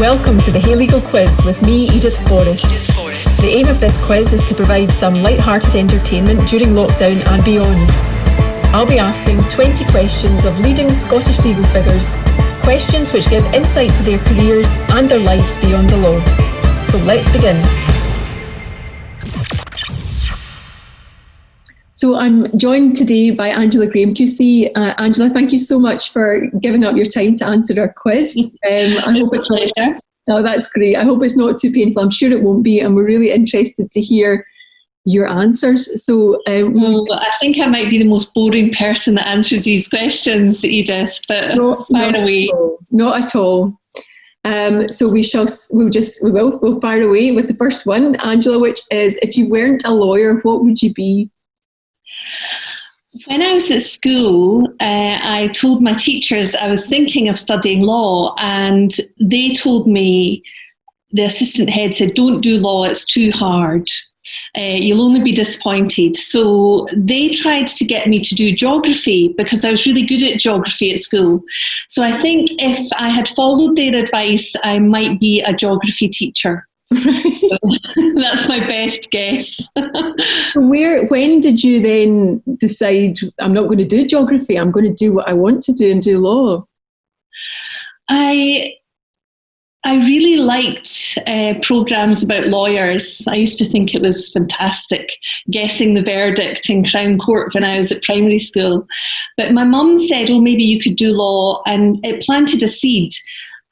Welcome to the Hey Legal Quiz with me, Edith Forrest. The aim of this quiz is to provide some light-hearted entertainment during lockdown and beyond. I'll be asking 20 questions of leading Scottish legal figures, questions which give insight to their careers and their lives beyond the law. So let's begin. So I'm joined today by Angela Grahame QC. Angela, thank you so much for giving up your time to answer our quiz. I hope it's a pleasure. No, that's great. I hope it's not too painful. I'm sure it won't be, and we're really interested to hear your answers. So, I think I might be the most boring person that answers these questions, Edith. But fire away. Not at all. So we'll fire away with the first one, Angela, which is: if you weren't a lawyer, what would you be? When I was at school, I told my teachers I was thinking of studying law, and they told me, the assistant head said, "Don't do law, it's too hard. You'll only be disappointed." So they tried to get me to do geography because I was really good at geography at school. So I think if I had followed their advice, I might be a geography teacher. So that's my best guess. When did you then decide, I'm not going to do geography, I'm going to do what I want to do and do law? I really liked programmes about lawyers. I used to think it was fantastic, guessing the verdict in Crown Court when I was at primary school. But my mum said, oh, maybe you could do law, and it planted a seed.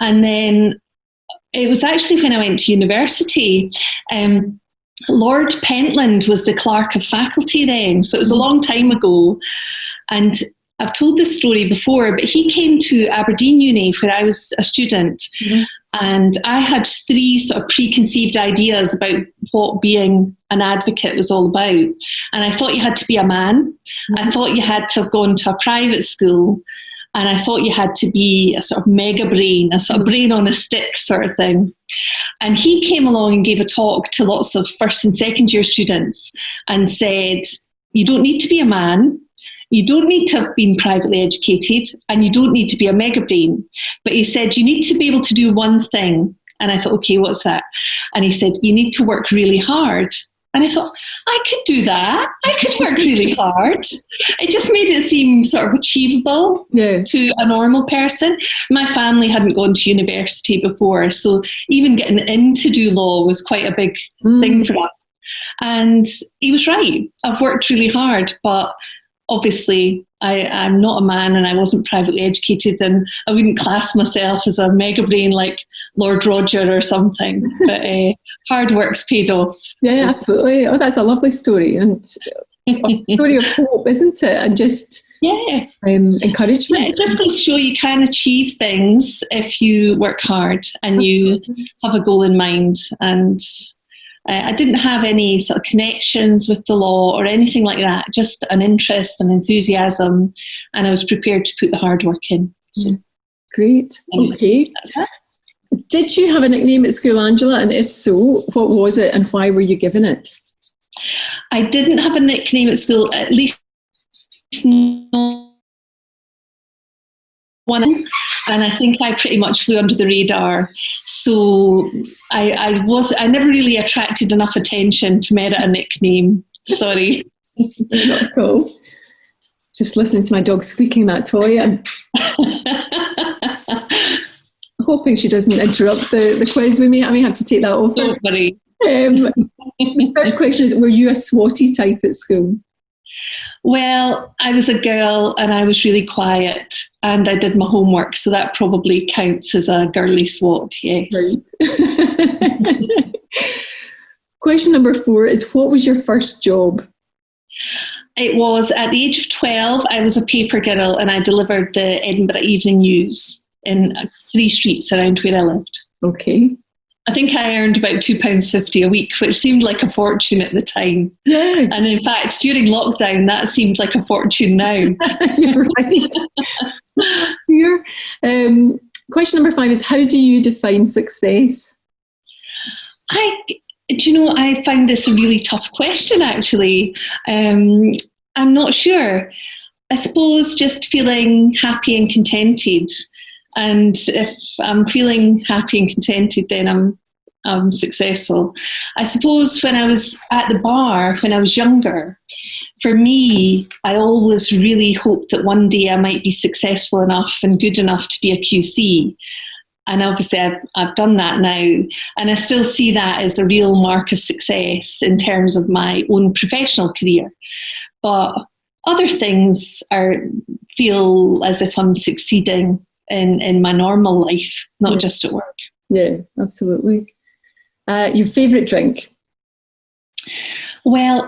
And then it was actually when I went to university, Lord Pentland was the clerk of faculty then, so it was a long time ago. And I've told this story before, but he came to Aberdeen Uni where I was a student, and I had three sort of preconceived ideas about what being an advocate was all about. And I thought you had to be a man. I thought you had to have gone to a private school. And I thought you had to be a sort of mega brain, a sort of brain on a stick sort of thing. And he came along and gave a talk to lots of first and second year students and said, you don't need to be a man, you don't need to have been privately educated, and you don't need to be a mega brain. But he said, you need to be able to do one thing. And I thought, okay, what's that? And he said, you need to work really hard. And I thought, I could do that. I could work really hard. It just made it seem sort of achievable to a normal person. My family hadn't gone to university before, so even getting in to do law was quite a big thing for us. And he was right. I've worked really hard, but obviously I'm not a man and I wasn't privately educated, and I wouldn't class myself as a mega brain like Lord Roger or something. But hard work's paid off. Yeah, so. Absolutely. Oh, that's a lovely story, and a story of hope, isn't it? And just encouragement. Yeah, it just goes to show you can achieve things if you work hard and you have a goal in mind. And I didn't have any sort of connections with the law or anything like that, just an interest and enthusiasm, and I was prepared to put the hard work in. So, great. Okay. Did you have a nickname at school, Angela? And if so, what was it and why were you given it? I didn't have a nickname at school, at least no one. And I think I pretty much flew under the radar. So I never really attracted enough attention to merit a nickname. Sorry. Not at all. Just listening to my dog squeaking that toy. I'm hoping she doesn't interrupt the quiz. We may have to take that off. Don't worry. The third question is, were you a swotty type at school? Well, I was a girl and I was really quiet and I did my homework, so that probably counts as a girly swot, yes. Right. Question number 4 is, what was your first job? It was at the age of 12, I was a paper girl and I delivered the Edinburgh Evening News in 3 streets around where I lived. Okay. I think I earned about £2.50 a week, which seemed like a fortune at the time. Yeah. And in fact, during lockdown, that seems like a fortune now. You're right. Dear. Question number 5 is, how do you define success? I find this a really tough question, actually. I'm not sure. I suppose just feeling happy and contented And if I'm feeling happy and contented, then I'm successful. I suppose when I was at the bar, when I was younger, for me, I always really hoped that one day I might be successful enough and good enough to be a QC. And obviously I've done that now. And I still see that as a real mark of success in terms of my own professional career. But other things feel as if I'm succeeding in my normal life, not just at work. Yeah, absolutely. Your favourite drink? Well,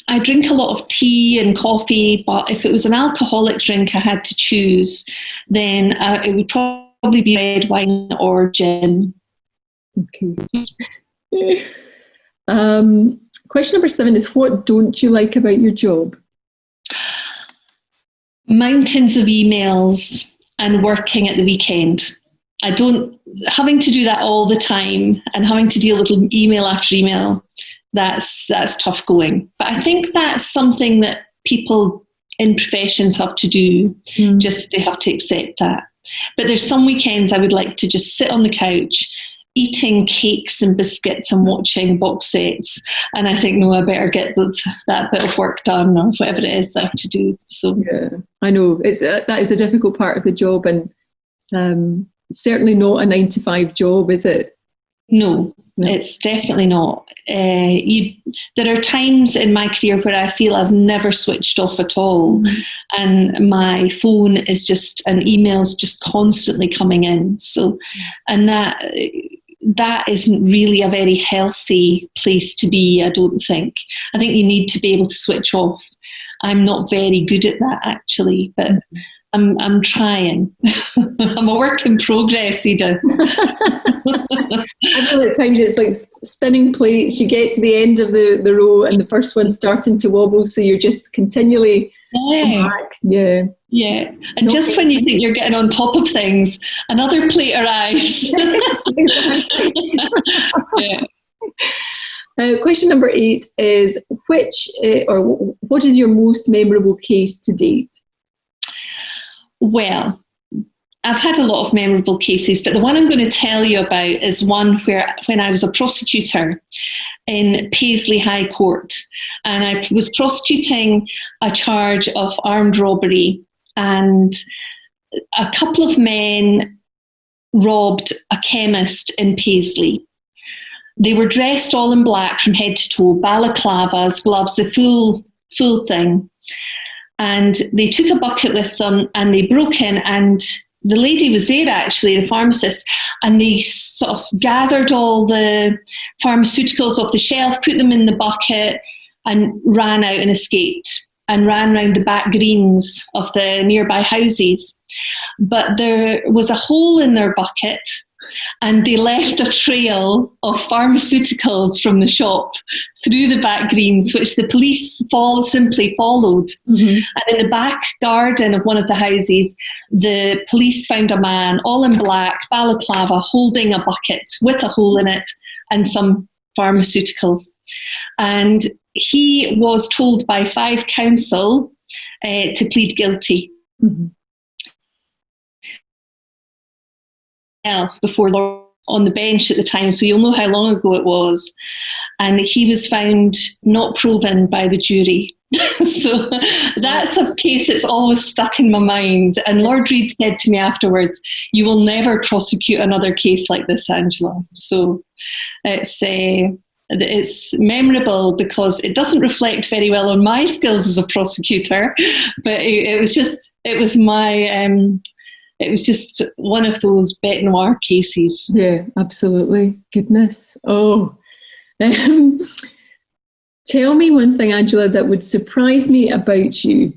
I drink a lot of tea and coffee, but if it was an alcoholic drink I had to choose, then it would probably be red wine or gin. Okay. Question number 7 is, what don't you like about your job? Mountains of emails and working at the weekend. Having to do that all the time and having to deal with email after email, that's tough going. But I think that's something that people in professions have to do. Just they have to accept that. But there's some weekends I would like to just sit on the couch eating cakes and biscuits and watching box sets, and I think, no, I better get that bit of work done or whatever it is I have to do. So yeah, I know that is a difficult part of the job, and certainly not a 9-to-5 job, is it? No, it's definitely not. There are times in my career where I feel I've never switched off at all, and my phone is just, and emails just constantly coming in. So, and that isn't really a very healthy place to be, I don't think. I think you need to be able to switch off. I'm not very good at that, actually, but I'm trying. I'm a work in progress, Edith. I know at times it's like spinning plates. You get to the end of the row and the first one's starting to wobble, so you're just continually back. Yeah. Yeah. And just when you think you're getting on top of things, another plate arrives. Yeah. Question number 8 is, what is your most memorable case to date? Well, I've had a lot of memorable cases, but the one I'm going to tell you about is one where, when I was a prosecutor in Paisley High Court, and I was prosecuting a charge of armed robbery, and a couple of men robbed a chemist in Paisley. They were dressed all in black from head to toe, balaclavas, gloves, the full thing. And they took a bucket with them and they broke in, and the lady was there, actually, the pharmacist, and they sort of gathered all the pharmaceuticals off the shelf, put them in the bucket, and ran out and escaped, and ran round the back greens of the nearby houses. But there was a hole in their bucket, and they left a trail of pharmaceuticals from the shop through the back greens, which the police simply followed. And in the back garden of one of the houses, the police found a man all in black, balaclava, holding a bucket with a hole in it and some pharmaceuticals. And he was told by 5 counsel to plead guilty. Before on the bench at the time, so you'll know how long ago it was, and he was found not proven by the jury. So that's a case that's always stuck in my mind, and Lord Reid said to me afterwards, "You will never prosecute another case like this, Angela." So it's memorable because it doesn't reflect very well on my skills as a prosecutor, but it was just one of those bête noire cases. Yeah, absolutely. Goodness. Oh. Tell me one thing, Angela, that would surprise me about you.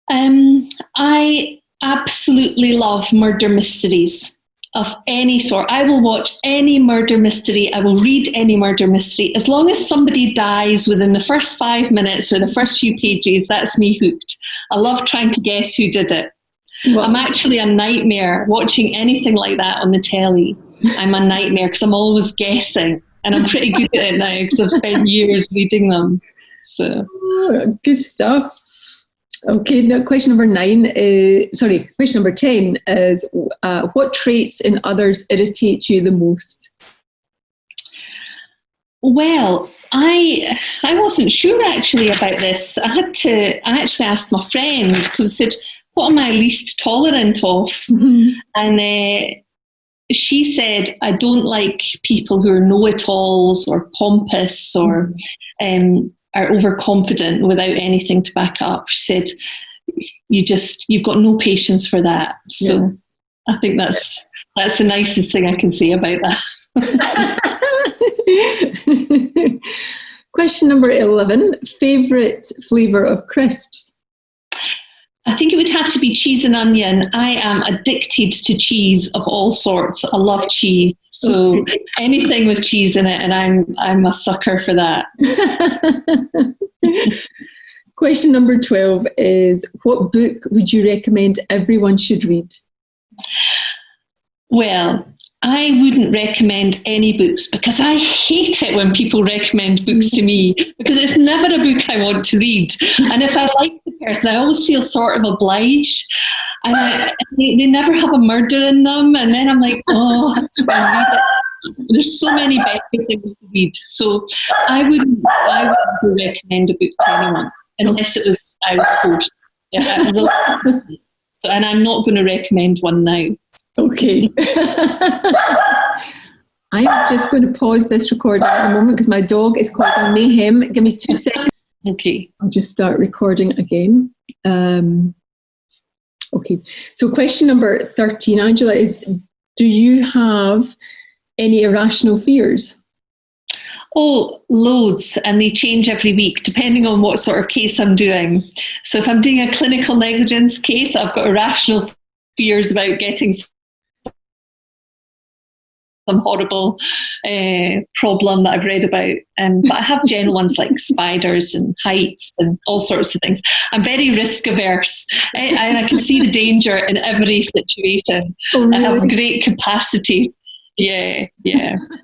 I absolutely love murder mysteries of any sort. I will watch any murder mystery. I will read any murder mystery. As long as somebody dies within the first 5 minutes or the first few pages, that's me hooked. I love trying to guess who did it. Well, I'm actually a nightmare watching anything like that on the telly. I'm a nightmare because I'm always guessing, and I'm pretty good at it now because I've spent years reading them. So good stuff. Okay, now question number 10 is what traits in others irritate you the most? Well, I wasn't sure actually about this. I actually asked my friend, because I said, what am I least tolerant of? Mm-hmm. And she said, I don't like people who are know-it-alls or pompous or are overconfident without anything to back up. She said, you've got no patience for that. So yeah. I think that's the nicest thing I can say about that. Question number 11, favourite flavour of crisps? I think it would have to be cheese and onion. I am addicted to cheese of all sorts. I love cheese. So anything with cheese in it, and I'm a sucker for that. Question number 12 is, what book would you recommend everyone should read? Well, I wouldn't recommend any books, because I hate it when people recommend books to me, because it's never a book I want to read. And if I like the person, I always feel sort of obliged. And they never have a murder in them. And then I'm like, oh, I have to go and read it. There's so many better things to read. So I wouldn't recommend a book to anyone, unless I was forced. Yeah, and I'm not going to recommend one now. Okay. I'm just going to pause this recording at the moment because my dog is causing mayhem. Give me 2 seconds. Okay. I'll just start recording again. Okay. So question number 13, Angela, is, do you have any irrational fears? Oh, loads, and they change every week depending on what sort of case I'm doing. So if I'm doing a clinical negligence case, I've got irrational fears about getting some horrible problem that I've read about. But I have general ones like spiders and heights and all sorts of things. I'm very risk averse, and I can see the danger in every situation. Oh, really? I have great capacity. Yeah.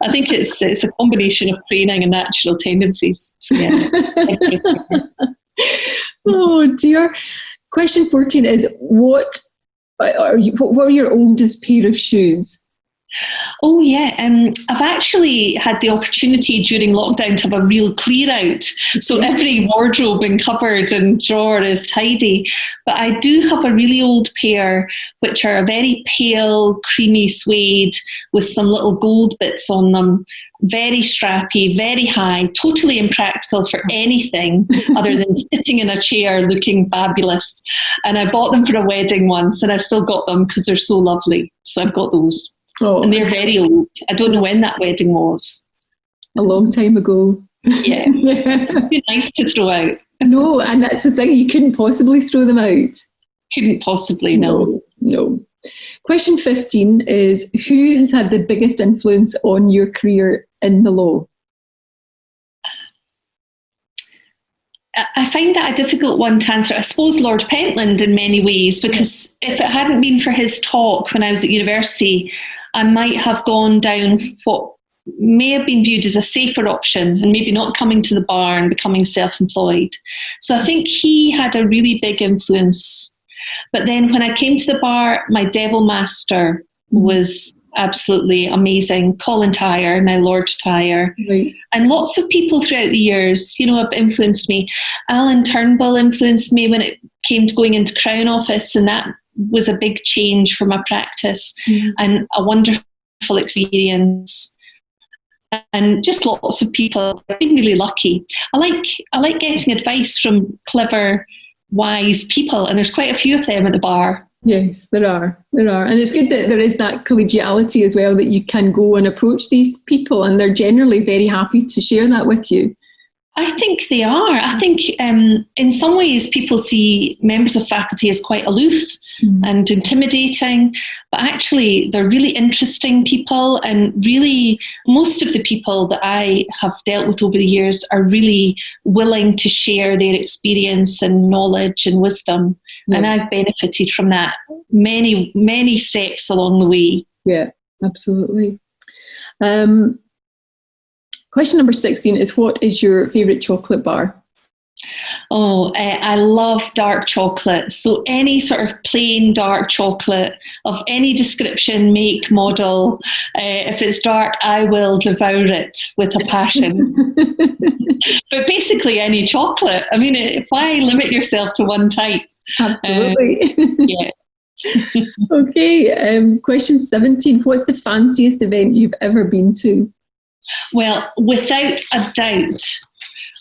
I think it's a combination of training and natural tendencies. So, yeah. Oh dear. Question 14 is, what are your oldest pair of shoes? Oh yeah, I've actually had the opportunity during lockdown to have a real clear out. So every wardrobe and cupboard and drawer is tidy. But I do have a really old pair, which are a very pale, creamy suede with some little gold bits on them. Very strappy, very high, totally impractical for anything other than sitting in a chair looking fabulous. And I bought them for a wedding once, and I've still got them because they're so lovely. So I've got those. Oh. And they're very old. I don't know when that wedding was. A long time ago. Yeah. It'd be nice to throw out. No, and that's the thing. You couldn't possibly throw them out. Couldn't possibly, no. Question 15 is, who has had the biggest influence on your career in the law? I find that a difficult one to answer. I suppose Lord Pentland in many ways, because if it hadn't been for his talk when I was at university, I might have gone down what may have been viewed as a safer option and maybe not coming to the bar and becoming self-employed. So I think he had a really big influence. But then when I came to the bar, my devil master was absolutely amazing. Colin Tyre, now Lord Tyre. Right. And lots of people throughout the years, have influenced me. Alan Turnbull influenced me when it came to going into Crown Office, and that was a big change for my practice and a wonderful experience. And just lots of people. I've been really lucky. I like getting advice from clever, wise people, and there's quite a few of them at the bar. Yes, there are. And it's good that there is that collegiality as well, that you can go and approach these people, and they're generally very happy to share that with you. I think they are. I think in some ways people see members of faculty as quite aloof and intimidating, but actually they're really interesting people, and really most of the people that I have dealt with over the years are really willing to share their experience and knowledge and wisdom. Yeah. And I've benefited from that many, many steps along the way. Yeah, absolutely. Question number 16 is, what is your favourite chocolate bar? Oh, I love dark chocolate. So any sort of plain dark chocolate of any description, make, model, if it's dark, I will devour it with a passion. But basically any chocolate. I mean, why limit yourself to one type? Absolutely. Yeah. Okay, question 17. What's the fanciest event you've ever been to? Well, without a doubt,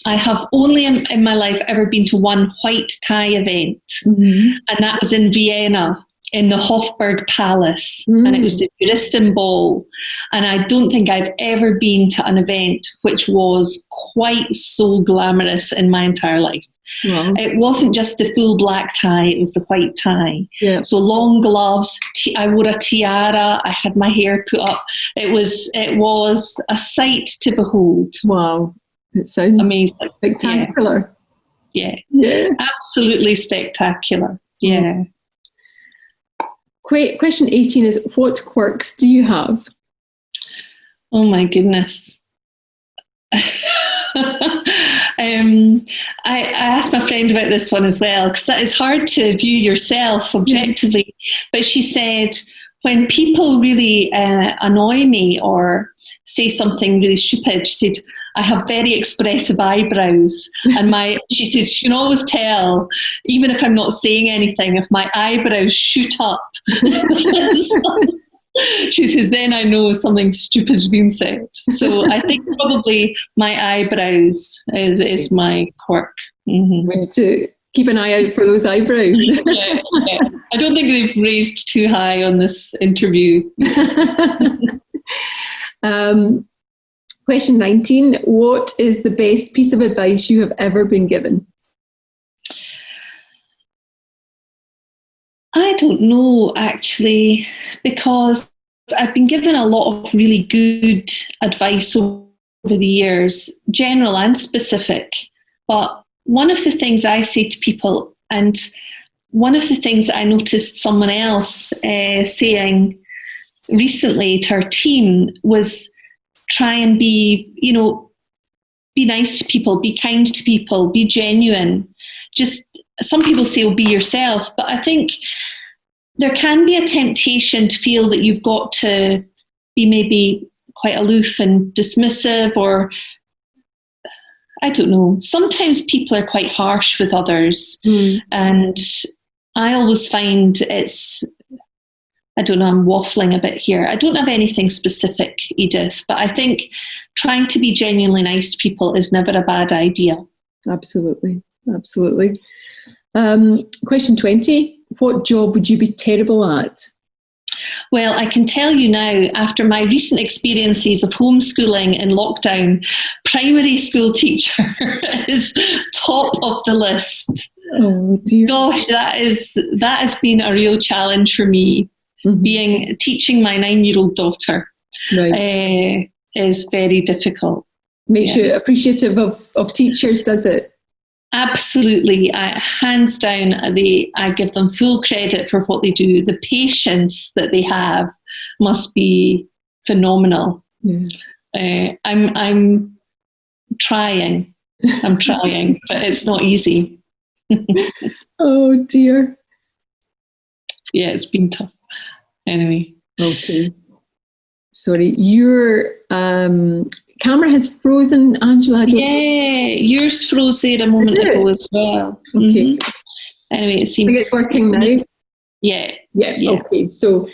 I have only in my life ever been to one white tie event, and that was in Vienna in the Hofburg Palace, and it was the Juristen Ball. And I don't think I've ever been to an event which was quite so glamorous in my entire life. Wow. It wasn't just the full black tie, it was the white tie. Yeah. So long gloves, I wore a tiara, I had my hair put up. It was a sight to behold. Wow. It sounds amazing. Spectacular. Yeah. Yeah. Absolutely spectacular. Yeah. Question 18 is, what quirks do you have? Oh my goodness. I asked my friend about this one as well, because it's hard to view yourself objectively. But she said, when people really annoy me or say something really stupid, she said, I have very expressive eyebrows. And she says, you can always tell, even if I'm not saying anything, if my eyebrows shoot up. She says, then I know something stupid's been said. So I think probably my eyebrows is my quirk. Mm-hmm. We need to keep an eye out for those eyebrows. Yeah. I don't think they've raised too high on this interview. Question 19. What is the best piece of advice you have ever been given? I don't know, actually, because I've been given a lot of really good advice over the years, general and specific. But one of the things I say to people, and one of the things that I noticed someone else saying recently to our team was try and be nice to people, be kind to people, be genuine. Just some people say, be yourself, but I think there can be a temptation to feel that you've got to be maybe quite aloof and dismissive, or I don't know. Sometimes people are quite harsh with others, and I always find I don't know, I'm waffling a bit here. I don't have anything specific, Edith, but I think trying to be genuinely nice to people is never a bad idea. Absolutely. Question 20. What job would you be terrible at? Well, I can tell you now, after my recent experiences of homeschooling in lockdown, primary school teacher is top of the list. Oh dear. Gosh, that has been a real challenge for me. Teaching my 9-year-old daughter is very difficult. Makes you appreciative of teachers, does it? Absolutely. Hands down, I give them full credit for what they do. The patience that they have must be phenomenal. Yeah. I'm trying, but it's not easy. Oh dear. Yeah, it's been tough. Anyway. Okay. Sorry, your camera has frozen, Angela. Yours froze there a moment ago as well. Okay. Anyway, it seems it's working now. Yeah. Okay. So,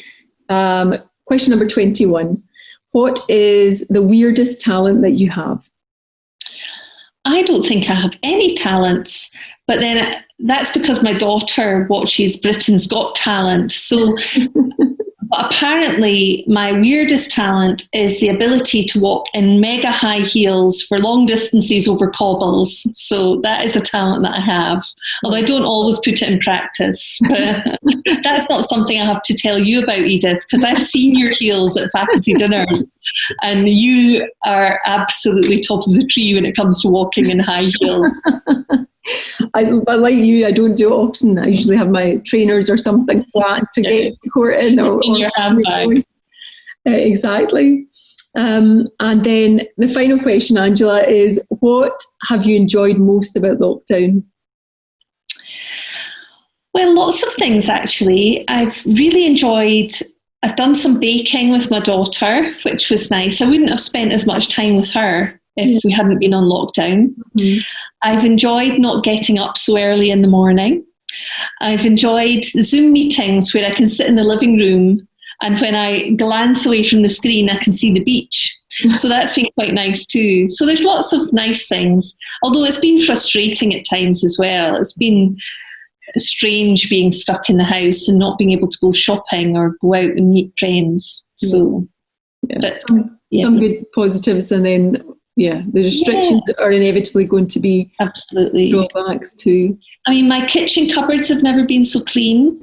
question number 21. What is the weirdest talent that you have? I don't think I have any talents, but then that's because my daughter watches Britain's Got Talent. So, but apparently my weirdest talent is the ability to walk in mega high heels for long distances over cobbles. So that is a talent that I have, although I don't always put it in practice. But that's not something I have to tell you about, Edith, because I've seen your heels at faculty dinners, and you are absolutely top of the tree when it comes to walking in high heels. I like you, I don't do it often. I usually have my trainers or something flat to get to court in, or your handbag. Exactly. And then the final question, Angela, is what have you enjoyed most about lockdown? Well, lots of things actually. I've done some baking with my daughter, which was nice. I wouldn't have spent as much time with her if we hadn't been on lockdown. Mm-hmm. I've enjoyed not getting up so early in the morning. I've enjoyed Zoom meetings where I can sit in the living room, and when I glance away from the screen, I can see the beach. So that's been quite nice too. So there's lots of nice things, although it's been frustrating at times as well. It's been strange being stuck in the house and not being able to go shopping or go out and meet friends. So, but some good positives, and then the restrictions are inevitably going to be absolutely drawbacks too. I mean, my kitchen cupboards have never been so clean.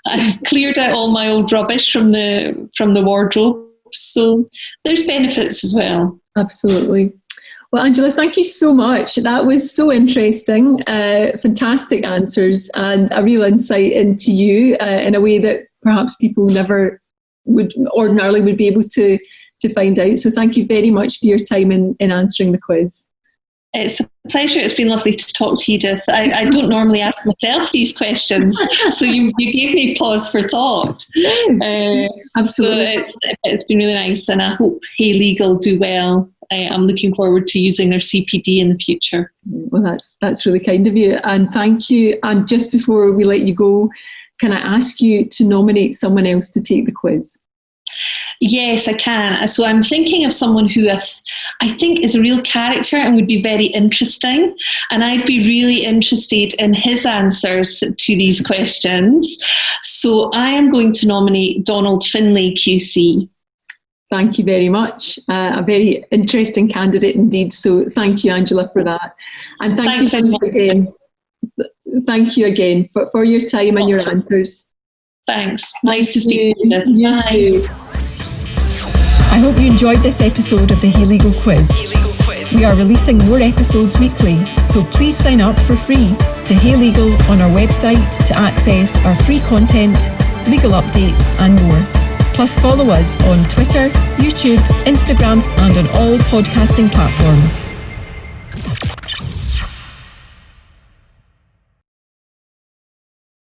I've cleared out all my old rubbish from the wardrobe, so there's benefits as well. Absolutely. Well, Angela, thank you so much. That was so interesting. Fantastic answers and a real insight into you in a way that perhaps people never would ordinarily be able to find out. So thank you very much for your time in answering the quiz. It's a pleasure. It's been lovely to talk to you, Edith. I don't normally ask myself these questions, so you gave me pause for thought. Absolutely. So it's been really nice, and I hope Hey Legal do well. I'm looking forward to using their CPD in the future. Well, that's really kind of you, and thank you. And just before we let you go, can I ask you to nominate someone else to take the quiz? Yes, I can. So I'm thinking of someone who I think is a real character and would be very interesting. And I'd be really interested in his answers to these questions. So I am going to nominate Donald Finlay QC. Thank you very much. A very interesting candidate indeed. So thank you, Angela, for that. And thank you again for your time and your answers. Thanks. Nice to speak to you. You too. I hope you enjoyed this episode of the Hey Legal Quiz. We are releasing more episodes weekly, so please sign up for free to Hey Legal on our website to access our free content, legal updates and more. Plus follow us on Twitter, YouTube, Instagram and on all podcasting platforms.